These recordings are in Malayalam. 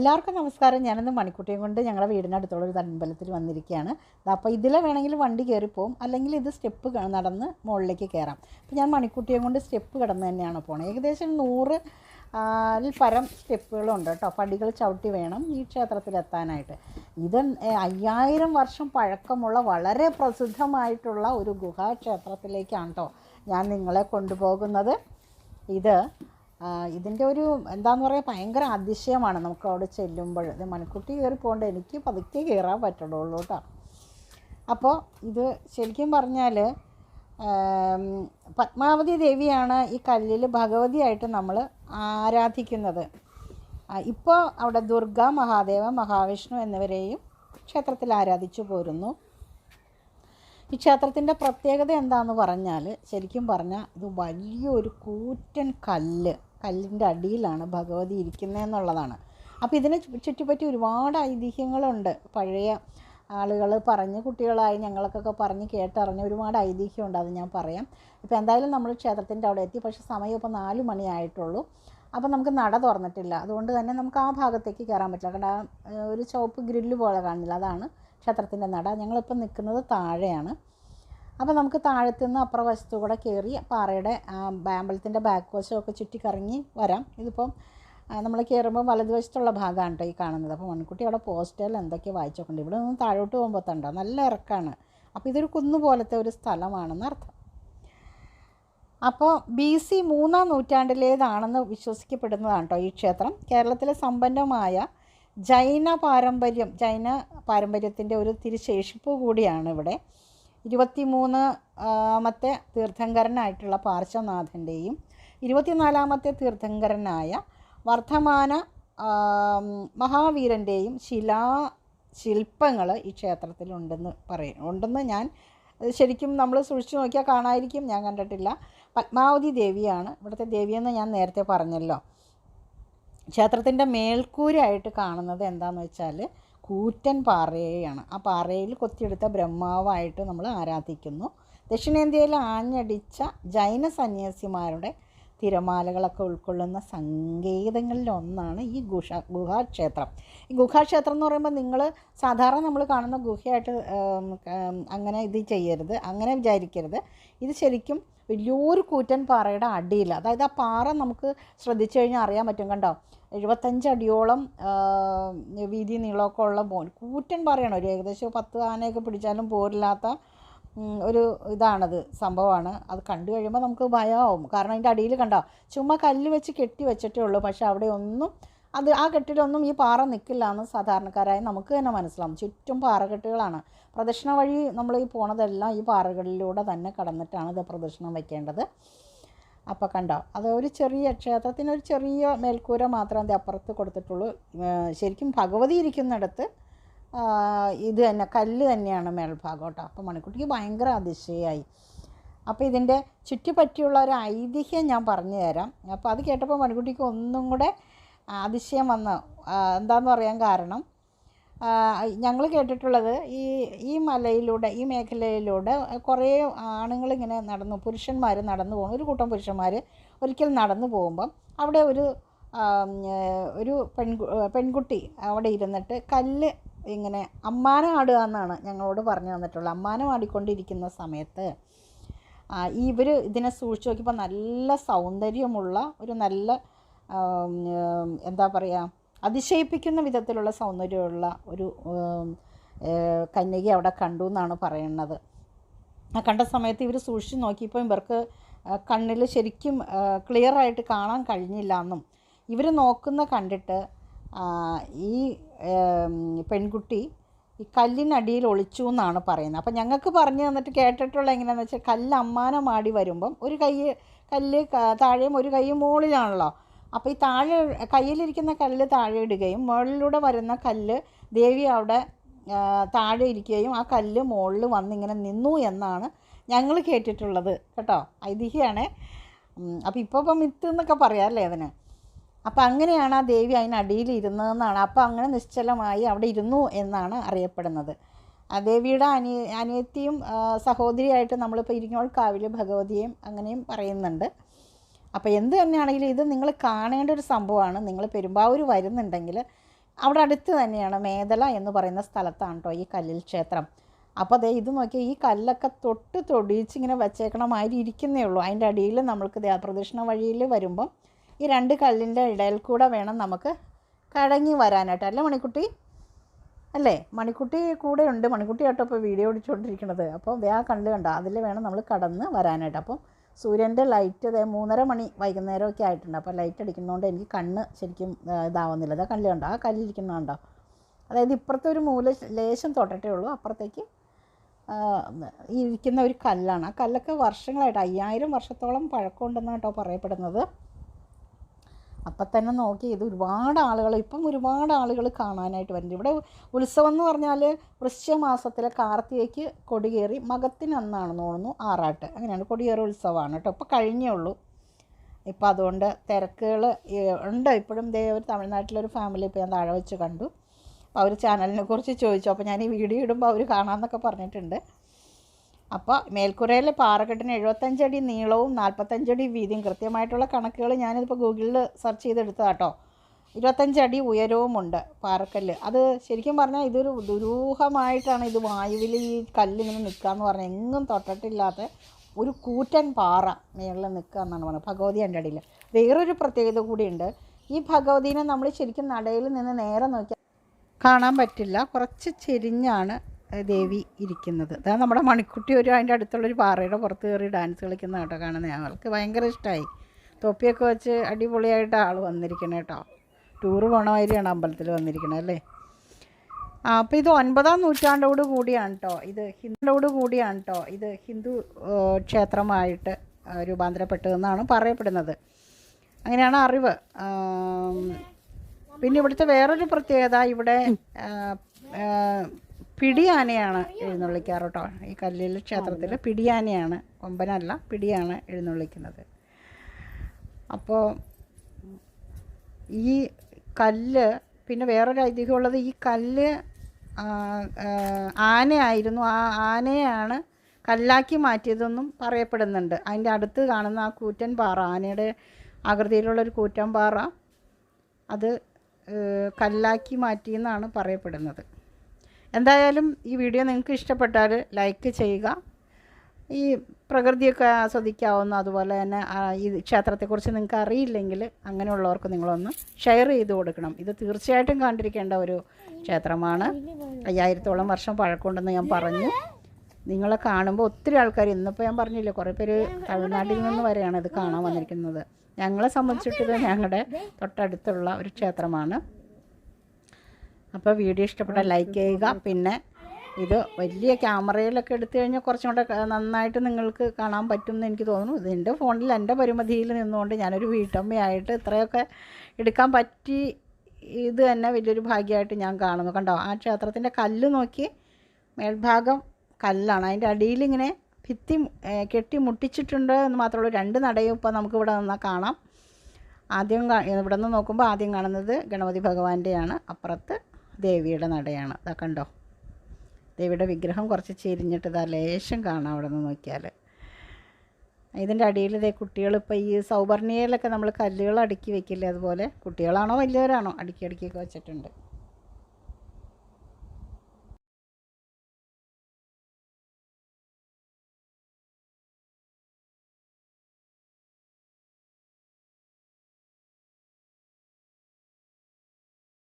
എല്ലാവർക്കും നമസ്കാരം. ഞാനിന്ന് മണിക്കുട്ടിയും കൊണ്ട് ഞങ്ങളുടെ വീടിനടുത്തുള്ള ഒരു അമ്പലത്തിൽ വന്നിരിക്കുകയാണ്. അപ്പോൾ ഇതിലെ വേണമെങ്കിൽ വണ്ടി കയറിപ്പോവും, അല്ലെങ്കിൽ ഇത് സ്റ്റെപ്പ് നടന്ന് മുകളിലേക്ക് കയറാം. അപ്പോൾ ഞാൻ മണിക്കുട്ടിയും കൊണ്ട് സ്റ്റെപ്പ് കടന്ന് തന്നെയാണ് പോണത്. ഏകദേശം 100 പരം സ്റ്റെപ്പുകളുണ്ട് കേട്ടോ. പടികൾ ചവിട്ടി വേണം ഈ ക്ഷേത്രത്തിലെത്താനായിട്ട്. ഇത് 5000 വർഷം പഴക്കമുള്ള വളരെ പ്രസിദ്ധമായിട്ടുള്ള ഒരു ഗുഹാക്ഷേത്രത്തിലേക്കാണ് കേട്ടോ ഞാൻ നിങ്ങളെ കൊണ്ടുപോകുന്നത്. ഇതിൻ്റെ ഒരു എന്താണെന്ന് പറയുക, ഭയങ്കര അതിശയമാണ് നമുക്ക് അവിടെ ചെല്ലുമ്പോൾ. ഇത് മണിക്കുട്ടി കയറി പോകേണ്ട, എനിക്ക് പതുക്കെ കയറാൻ പറ്റുള്ളൂ കേട്ടോ. അപ്പോൾ ഇത് ശരിക്കും പറഞ്ഞാൽ പത്മാവതി ദേവിയാണ് ഈ കല്ലിൽ ഭഗവതിയായിട്ട് നമ്മൾ ആരാധിക്കുന്നത്. ഇപ്പോൾ അവിടെ ദുർഗ, മഹാദേവ, മഹാവിഷ്ണു എന്നിവരെയും ക്ഷേത്രത്തിൽ ആരാധിച്ചു പോരുന്നു. ഈ ക്ഷേത്രത്തിൻ്റെ പ്രത്യേകത എന്താണെന്ന് പറഞ്ഞാൽ, ശരിക്കും പറഞ്ഞാൽ ഇത് വലിയൊരു കൂറ്റൻ കല്ലിൻ്റെ അടിയിലാണ് ഭഗവതി ഇരിക്കുന്നതെന്നുള്ളതാണ്. അപ്പോൾ ഇതിനെ ചുറ്റിപ്പറ്റി ഒരുപാട് ഐതിഹ്യങ്ങളുണ്ട്. പഴയ ആളുകൾ പറഞ്ഞ്, കുട്ടികളായി ഞങ്ങൾക്കൊക്കെ പറഞ്ഞ് കേട്ടറിഞ്ഞ ഒരുപാട് ഐതിഹ്യമുണ്ട്. അത് ഞാൻ പറയാം. ഇപ്പോൾ എന്തായാലും നമ്മൾ ക്ഷേത്രത്തിൻ്റെ അവിടെ എത്തി. പക്ഷേ സമയം ഇപ്പോൾ 4 മണിയായിട്ടുള്ളൂ. അപ്പോൾ നമുക്ക് നട തുറന്നിട്ടില്ല. അതുകൊണ്ട് തന്നെ നമുക്ക് ആ ഭാഗത്തേക്ക് കയറാൻ പറ്റില്ല. കാരണം ഒരു ചുവപ്പ് ഗ്രില്ല് പോലെ കാണുന്നില്ല, അതാണ് ക്ഷേത്രത്തിൻ്റെ നട. ഞങ്ങളിപ്പോൾ നിൽക്കുന്നത് താഴെയാണ്. അപ്പോൾ നമുക്ക് താഴത്തുനിന്ന് അപ്പുറ വശത്തു കൂടെ കയറി പാറയുടെ അമ്പലത്തിൻ്റെ ബാക്ക് വശമൊക്കെ ചുറ്റിക്കറങ്ങി വരാം. ഇതിപ്പം നമ്മൾ കയറുമ്പോൾ വലതുവശത്തുള്ള ഭാഗമാണ് കേട്ടോ ഈ കാണുന്നത്. അപ്പോൾ മൺകുട്ടി അവിടെ പോസ്റ്ററിൽ എന്തൊക്കെ വായിച്ചോക്കുന്നുണ്ട്. ഇവിടെ നിന്ന് താഴോട്ട് പോകുമ്പോൾ തണ്ടോ നല്ല ഇറക്കാണ്. അപ്പോൾ ഇതൊരു കുന്നുപോലത്തെ ഒരു സ്ഥലമാണെന്ന് അർത്ഥം. അപ്പോൾ BC 3-ാം നൂറ്റാണ്ടിലേതാണെന്ന് വിശ്വസിക്കപ്പെടുന്നതാണ് കേട്ടോ ഈ ക്ഷേത്രം. കേരളത്തിലെ സമ്പന്നമായ ജൈന പാരമ്പര്യത്തിൻ്റെ ഒരു തിരുശേഷിപ്പ് കൂടിയാണ് ഇവിടെ. 23-ാമത്തെ തീർത്ഥങ്കരനായിട്ടുള്ള പാർശ്വനാഥൻ്റെയും 24-ാമത്തെ തീർത്ഥങ്കരനായ വർദ്ധമാന മഹാവീരൻ്റെയും ശില്പങ്ങൾ ഈ ക്ഷേത്രത്തിലുണ്ടെന്ന് ഞാൻ ശരിക്കും നമ്മൾ സൂക്ഷിച്ചു നോക്കിയാൽ കാണാതിരിക്കും. ഞാൻ കണ്ടിട്ടില്ല. പത്മാവതി ദേവിയാണ് ഇവിടുത്തെ ദേവിയെന്ന് ഞാൻ നേരത്തെ പറഞ്ഞല്ലോ. ക്ഷേത്രത്തിൻ്റെ മേൽക്കൂരയായിട്ട് കാണുന്നത് എന്താണെന്ന് വെച്ചാൽ കൂറ്റൻ പാറയാണ്. ആ പാറയിൽ കൊത്തിയെടുത്ത ബ്രഹ്മാവായിട്ട് നമ്മൾ ആരാധിക്കുന്നു. ദക്ഷിണേന്ത്യയിൽ ആഞ്ഞടിച്ച ജൈന സന്യാസിമാരുടെ തിരമാലകളൊക്കെ ഉൾക്കൊള്ളുന്ന സങ്കേതങ്ങളിലൊന്നാണ് ഈ ഗുഹാക്ഷേത്രം. ഈ ഗുഹാക്ഷേത്രം എന്ന് പറയുമ്പോൾ നിങ്ങൾ സാധാരണ നമ്മൾ കാണുന്ന ഗുഹയായിട്ട് അങ്ങനെ ഇത് ചെയ്യരുത്, അങ്ങനെ വിചാരിക്കരുത്. ഇത് ശരിക്കും വലിയൊരു കൂറ്റൻ പാറയുടെ അടിയിൽ, അതായത് ആ പാറ നമുക്ക് ശ്രദ്ധിച്ചു കഴിഞ്ഞാൽ അറിയാൻ പറ്റും. കണ്ടോ, 75 അടിയോളം വീതി നീളമൊക്കെ ഉള്ള കൂറ്റൻ പാറയാണ്. ഒരു ഏകദേശം 10 ആനയൊക്കെ പിടിച്ചാലും പോരില്ലാത്ത ഒരു സംഭവമാണ്. അത് കണ്ടു കഴിയുമ്പോൾ നമുക്ക് ഭയമാവും. കാരണം അതിൻ്റെ അടിയിൽ കണ്ടോ, ചുമ്മാ കല്ല് വെച്ച് കെട്ടി വെച്ചിട്ടേ ഉള്ളൂ. പക്ഷേ അവിടെ ഒന്നും ആ കെട്ടിലൊന്നും ഈ പാറ നിൽക്കില്ല എന്ന് സാധാരണക്കാരായി നമുക്ക് തന്നെ മനസ്സിലാവും. ചുറ്റും പാറകെട്ടുകളാണ്. പ്രദക്ഷിണ വഴി നമ്മൾ ഈ പോണതെല്ലാം ഈ പാറകളിലൂടെ തന്നെ കടന്നിട്ടാണ് ഇത് പ്രദക്ഷിണം വയ്ക്കേണ്ടത്. അപ്പോൾ കണ്ടോ, അത് ഒരു ചെറിയ ക്ഷേത്രത്തിനൊരു ചെറിയ മേൽക്കൂര മാത്രമേ അത് അപ്പുറത്ത് കൊടുത്തിട്ടുള്ളൂ. ശരിക്കും ഭഗവതി ഇരിക്കുന്നിടത്ത് ഇത് തന്നെ കല്ല് തന്നെയാണ് മേൽഭാഗം കേട്ടോ. അപ്പോൾ മണിക്കുട്ടിക്ക് ഭയങ്കര അതിശയമായി. അപ്പോൾ ഇതിൻ്റെ ചുറ്റിപ്പറ്റിയുള്ള ഒരു ഐതിഹ്യം ഞാൻ പറഞ്ഞു തരാം. അപ്പോൾ അത് കേട്ടപ്പോൾ മണിക്കുട്ടിക്ക് ഒന്നും കൂടെ അതിശയം വന്നു. എന്താണെന്ന് പറയാൻ കാരണം, ഞങ്ങൾ കേട്ടിട്ടുള്ളത് ഈ മലയിലൂടെ, ഈ മേഖലയിലൂടെ കുറേ ആണുങ്ങളിങ്ങനെ പുരുഷന്മാർ നടന്നു പോകും. ഒരു കൂട്ടം പുരുഷന്മാർ ഒരിക്കൽ നടന്നു പോകുമ്പം അവിടെ ഒരു പെൺകുട്ടി അവിടെ ഇരുന്നിട്ട് കല്ല് ഇങ്ങനെ അമ്മാനം ആടുക എന്നാണ് ഞങ്ങളോട് പറഞ്ഞു തന്നിട്ടുള്ളത്. അമ്മാനം ആടിക്കൊണ്ടിരിക്കുന്ന സമയത്ത് ഇവർ ഇതിനെ സൂക്ഷിച്ച് നോക്കിയപ്പോൾ നല്ല സൗന്ദര്യമുള്ള ഒരു നല്ല എന്താ പറയുക, അതിശയിപ്പിക്കുന്ന വിധത്തിലുള്ള സൗന്ദര്യമുള്ള ഒരു കന്യക അവിടെ കണ്ടു എന്നാണ് പറയുന്നത്. ആ കണ്ട സമയത്ത് ഇവർ സൂക്ഷിച്ച് നോക്കിയപ്പോൾ ഇവർക്ക് കണ്ണിൽ ശരിക്കും ക്ലിയറായിട്ട് കാണാൻ കഴിഞ്ഞില്ല എന്നും, ഇവർ നോക്കുന്ന കണ്ടിട്ട് ഈ പെൺകുട്ടി ഈ കല്ലിനടിയിൽ ഒളിച്ചു എന്നാണ് പറയുന്നത്. അപ്പം ഞങ്ങൾക്ക് പറഞ്ഞു തന്നിട്ട് കേട്ടിട്ടുള്ള എങ്ങനെയാണെന്ന് വെച്ചാൽ, കല്ല് അമ്മാനമാടി വരുമ്പം ഒരു കല്ല് താഴെയും ഒരു കൈ മുകളിലാണല്ലോ. അപ്പോൾ ഈ കയ്യിലിരിക്കുന്ന കല്ല് താഴെ ഇടുകയും മുകളിലൂടെ വരുന്ന കല്ല് ദേവി അവിടെ താഴെ ഇരിക്കുകയും ആ കല്ല് മുകളിൽ വന്നിങ്ങനെ നിന്നു എന്നാണ് ഞങ്ങൾ കേട്ടിട്ടുള്ളത് കേട്ടോ. ഐതിഹ്യമാണ്. അപ്പോൾ ഇപ്പം മിത്ത് എന്നൊക്കെ പറയാമല്ലേ അതിന്. അപ്പം അങ്ങനെയാണ് ആ ദേവി അതിനടിയിൽ ഇരുന്നതെന്നാണ്. അപ്പോൾ അങ്ങനെ നിശ്ചലമായി അവിടെ ഇരുന്നു എന്നാണ് അറിയപ്പെടുന്നത്. ആ ദേവിയുടെ അനിയത്തിയും സഹോദരിയായിട്ട് നമ്മളിപ്പോൾ ഇരിങ്ങോൾ കാവിൽ ഭഗവതിയും അങ്ങനെയും പറയുന്നുണ്ട്. അപ്പോൾ എന്ത് തന്നെയാണെങ്കിലും ഇത് നിങ്ങൾ കാണേണ്ട ഒരു സംഭവമാണ്. നിങ്ങൾ പെരുമ്പാവൂർ വരുന്നുണ്ടെങ്കിൽ അവിടെ അടുത്ത് തന്നെയാണ് മേദല എന്ന് പറയുന്ന സ്ഥലത്താണ് കേട്ടോ ഈ കല്ലിൽ ക്ഷേത്രം. അപ്പോൾ അതേ ഇത് നോക്കിയാൽ ഈ കല്ലൊക്കെ തൊടിയിച്ചിങ്ങനെ വെച്ചേക്കണ മാതിരി ഇരിക്കുന്നേ ഉള്ളൂ. അതിൻ്റെ അടിയിൽ നമ്മൾക്ക് പ്രദക്ഷിണ വഴിയിൽ വരുമ്പം ഈ 2 കല്ലിൻ്റെ ഇടയിൽ കൂടെ വേണം നമുക്ക് കടങ്ങി വരാനായിട്ട്. അല്ലേ മണിക്കുട്ടി? അല്ലേ? മണിക്കുട്ടി കൂടെ ഉണ്ട്. മണിക്കുട്ടി ആട്ടോ ഇപ്പോൾ വീഡിയോ ഓടിച്ചുകൊണ്ടിരിക്കുന്നത്. അപ്പോൾ ആ കല്ല് കണ്ടോ, അതിൽ വേണം നമ്മൾ കടന്ന് വരാനായിട്ട്. അപ്പം സൂര്യൻ്റെ ലൈറ്റ് 3:30 മണി വൈകുന്നേരമൊക്കെ ആയിട്ടുണ്ട്. അപ്പോൾ ലൈറ്റ് അടിക്കുന്നതുകൊണ്ട് എനിക്ക് കണ്ണ് ശരിക്കും ഇതാവുന്നില്ല. അതാ കല്ല് കണ്ടോ, ആ കല്ലിരിക്കുന്നുണ്ടോ? അതായത് ഇപ്പുറത്തെ ഒരു മൂല ലേശം തൊട്ടിട്ടേ ഉള്ളൂ, അപ്പുറത്തേക്ക് ഈ ഇരിക്കുന്ന ഒരു കല്ലാണ്. ആ കല്ലൊക്കെ വർഷങ്ങളായിട്ട് 5000 വർഷത്തോളം പഴക്കമുണ്ടെന്നാണ് കേട്ടോ പറയപ്പെടുന്നത്. അപ്പം തന്നെ നോക്കി ഇത് ഒരുപാട് ആളുകൾ കാണാനായിട്ട് വരുന്നുണ്ട്. ഇവിടെ ഉത്സവം എന്ന് പറഞ്ഞാൽ വൃശ്ചികമാസത്തിലെ കാർത്തികയ്ക്ക് കൊടികേറി മകത്തിനന്നാണെന്ന് തോന്നുന്നു ആറാട്ട്, അങ്ങനെയാണ്. കൊടിയേറി ഉത്സവമാണ് കേട്ടോ. ഇപ്പോൾ കഴിഞ്ഞേ ഉള്ളൂ. ഇപ്പോൾ അതുകൊണ്ട് തിരക്കുകൾ ഉണ്ട് ഇപ്പോഴും. ഒരു തമിഴ്നാട്ടിലൊരു ഫാമിലി ഇപ്പോൾ ഞാൻ താഴെ വെച്ച് കണ്ടു. അപ്പോൾ അവർ ചാനലിനെ കുറിച്ച് ചോദിച്ചു. അപ്പോൾ ഞാൻ ഈ വീഡിയോ ഇടുമ്പോൾ അവർ കാണാമെന്നൊക്കെ പറഞ്ഞിട്ടുണ്ട്. അപ്പോൾ മേൽക്കൂരയിലെ പാറക്കെട്ടിന് 75 അടി നീളവും 45 അടി വീതിയും, കൃത്യമായിട്ടുള്ള കണക്കുകൾ ഞാനിതിപ്പോൾ ഗൂഗിളിൽ സെർച്ച് ചെയ്തെടുത്തതാണ് കേട്ടോ. 25 അടി ഉയരവുമുണ്ട് പാറക്കല്ല്. അത് ശരിക്കും പറഞ്ഞാൽ ഇതൊരു ദുരൂഹമായിട്ടാണ് ഇത് വായുവിൽ ഈ കല്ലിങ്ങനെ നിൽക്കുകയെന്ന് പറഞ്ഞാൽ എങ്ങും തൊട്ടിട്ടില്ലാത്ത ഒരു കൂറ്റൻ പാറ മേളിൽ നിൽക്കുക എന്നാണ് പറയുന്നത് ഭഗവതി എൻ്റെ അടിയിൽ. വേറൊരു പ്രത്യേകത കൂടിയുണ്ട്. ഈ ഭഗവതിനെ നമ്മൾ ശരിക്കും നടയിൽ നിന്ന് നേരെ നോക്കിയാൽ കാണാൻ പറ്റില്ല. കുറച്ച് ചെരിഞ്ഞാണ് ദേവി ഇരിക്കുന്നത്. അതായത് നമ്മുടെ മണിക്കുട്ടി അതിൻ്റെ അടുത്തുള്ളൊരു പാറയുടെ പുറത്ത് കയറി ഡാൻസ് കളിക്കുന്ന കേട്ടോ കാണുന്നത്. ഞങ്ങൾക്ക് ഭയങ്കര ഇഷ്ടമായി. തൊപ്പിയൊക്കെ വെച്ച് അടിപൊളിയായിട്ട് ആൾ വന്നിരിക്കണേ കേട്ടോ. ടൂറ് പോണ മാതിരിയാണ് അമ്പലത്തിൽ വന്നിരിക്കണത് അല്ലേ. അപ്പോൾ ഇത് 9-ാം നൂറ്റാണ്ടോട് കൂടിയാണ് കേട്ടോ ഇത് ഹിന്ദു ക്ഷേത്രമായിട്ട് രൂപാന്തരപ്പെട്ടതെന്നാണ് പറയപ്പെടുന്നത്. അങ്ങനെയാണ് അറിവ്. പിന്നെ ഇവിടുത്തെ വേറൊരു പ്രത്യേകത, ഇവിടെ പിടിയാനയാണ് എഴുന്നള്ളിക്കാറ് കേട്ടോ. ഈ കല്ലിൽ ക്ഷേത്രത്തിൽ പിടിയാനയാണ്, കൊമ്പനല്ല, പിടിയാണ് എഴുന്നള്ളിക്കുന്നത്. അപ്പോൾ ഈ കല്ല്, പിന്നെ വേറൊരു ഐതിഹ്യമുള്ളത്, ഈ കല്ല് ആനയായിരുന്നു. ആ ആനയാണ് കല്ലാക്കി മാറ്റിയതെന്നും പറയപ്പെടുന്നുണ്ട്. അതിൻ്റെ അടുത്ത് കാണുന്ന ആ കൂറ്റൻ പാറ, ആനയുടെ ആകൃതിയിലുള്ളൊരു കൂറ്റൻ പാറ, അത് കല്ലാക്കി മാറ്റിയെന്നാണ് പറയപ്പെടുന്നത്. എന്തായാലും ഈ വീഡിയോ നിങ്ങൾക്ക് ഇഷ്ടപ്പെട്ടാൽ ലൈക്ക് ചെയ്യുക. ഈ പ്രകൃതിയൊക്കെ ആസ്വദിക്കാവുന്ന, അതുപോലെ തന്നെ ഈ ക്ഷേത്രത്തെക്കുറിച്ച് നിങ്ങൾക്ക് അറിയില്ലെങ്കിൽ അങ്ങനെയുള്ളവർക്ക് നിങ്ങളൊന്ന് ഷെയർ ചെയ്ത് കൊടുക്കണം. ഇത് തീർച്ചയായിട്ടും കണ്ടിരിക്കേണ്ട ഒരു ക്ഷേത്രമാണ്. 5000-ഓളം വർഷം പഴക്കമുണ്ടെന്ന് ഞാൻ പറഞ്ഞു. നിങ്ങളെ കാണുമ്പോൾ ഒത്തിരി ആൾക്കാർ, ഇന്നിപ്പോൾ ഞാൻ പറഞ്ഞില്ലേ കുറേ പേര് തമിഴ്നാട്ടിൽ നിന്ന് വരെയാണ് ഇത് കാണാൻ വന്നിരിക്കുന്നത്. ഞങ്ങളെ സംബന്ധിച്ചിട്ട് ഞങ്ങളുടെ തൊട്ടടുത്തുള്ള ഒരു ക്ഷേത്രമാണ്. അപ്പോൾ വീഡിയോ ഇഷ്ടപ്പെട്ടാൽ ലൈക്ക് ചെയ്യുക. പിന്നെ ഇത് വലിയ ക്യാമറയിലൊക്കെ എടുത്തു കഴിഞ്ഞാൽ കുറച്ചും കൂടെ നന്നായിട്ട് നിങ്ങൾക്ക് കാണാൻ പറ്റും എന്ന് എനിക്ക് തോന്നുന്നു. ഇതിൻ്റെ ഫോണിൽ എൻ്റെ പരിമിതിയിൽ നിന്നുകൊണ്ട് ഞാനൊരു വീട്ടമ്മയായിട്ട് ഇത്രയൊക്കെ എടുക്കാൻ പറ്റി, ഇത് തന്നെ വലിയൊരു ഭാഗ്യമായിട്ട് ഞാൻ കാണുന്നു. കണ്ടോ, ആ ക്ഷേത്രത്തിൻ്റെ കല്ല് നോക്കി, മേൽഭാഗം കല്ലാണ്, അതിൻ്റെ അടിയിലിങ്ങനെ ഭിത്തി കെട്ടി മുട്ടിച്ചിട്ടുണ്ട് എന്ന് മാത്രമേ ഉള്ളൂ. 2 നടയും ഇപ്പോൾ നമുക്കിവിടെ നിന്നാൽ കാണാം. ആദ്യം ഇവിടെ നിന്ന് നോക്കുമ്പോൾ ആദ്യം കാണുന്നത് ഗണപതി ഭഗവാന്റെയാണ്, അപ്പുറത്ത് ദേവിയുടെ നടയാണ്. ഇതാ കണ്ടോ, ദേവിയുടെ വിഗ്രഹം കുറച്ച് ചെരിഞ്ഞിട്ട് ഇതാ ലേശം കാണാം അവിടെ നിന്ന് നോക്കിയാൽ. ഇതിൻ്റെ അടിയിൽ ഇതേ കുട്ടികളിപ്പോൾ ഈ സൗവർണികയിലൊക്കെ നമ്മൾ കല്ലുകൾ അടുക്കി വെക്കില്ലേ, അതുപോലെ കുട്ടികളാണോ വലിയവരാണോ അടുക്കിയൊക്കെ വെച്ചിട്ടുണ്ട്.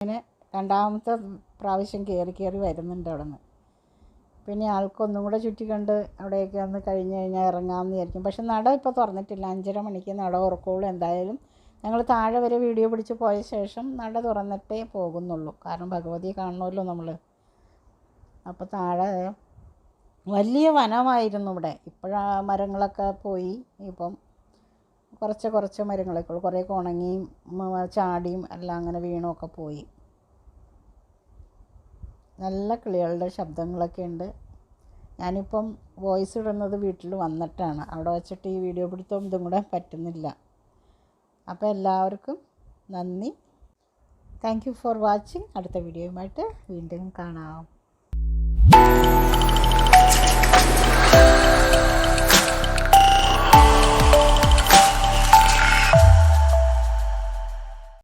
അങ്ങനെ 2ാമത്തെ പ്രാവശ്യം കയറി വരുന്നുണ്ട് അവിടെ നിന്ന്. പിന്നെ ആൾക്കൊന്നും കൂടെ ചുറ്റി കണ്ട് അവിടെയൊക്കെ ഒന്ന് കഴിഞ്ഞ് കഴിഞ്ഞാൽ ഇറങ്ങാമെന്ന് വിചാരിക്കും. പക്ഷെ നട ഇപ്പോൾ തുറന്നിട്ടില്ല. 5:30 മണിക്ക് നട തുറക്കുള്ളൂ. എന്തായാലും ഞങ്ങൾ താഴെ വരെ വീഡിയോ പിടിച്ച് പോയ ശേഷം നട തുറന്നിട്ടേ പോകുന്നുള്ളൂ. കാരണം ഭഗവതിയെ കാണണമല്ലോ നമ്മൾ. അപ്പോൾ താഴെ വലിയ വനമായിരുന്നു ഇവിടെ. ഇപ്പോഴാ മരങ്ങളൊക്കെ പോയി. ഇപ്പം കുറച്ച് മരങ്ങളൊക്കെ ഉള്ളൂ. കുറേയൊക്കെ ഉണങ്ങിയും ചാടിയും എല്ലാം അങ്ങനെ വീണുമൊക്കെ പോയി. നല്ല കിളികളുടെ ശബ്ദങ്ങളൊക്കെ ഉണ്ട്. ഞാനിപ്പം വോയിസ് ഇടുന്നത് വീട്ടിൽ വന്നിട്ടാണ്. അവിടെ വച്ചിട്ട് ഈ വീഡിയോ പിടുത്തം ഇതും കൂടെ പറ്റുന്നില്ല. അപ്പോൾ എല്ലാവർക്കും നന്ദി. Thank you for watching. അടുത്ത വീഡിയോയുമായിട്ട് വീണ്ടും കാണാം.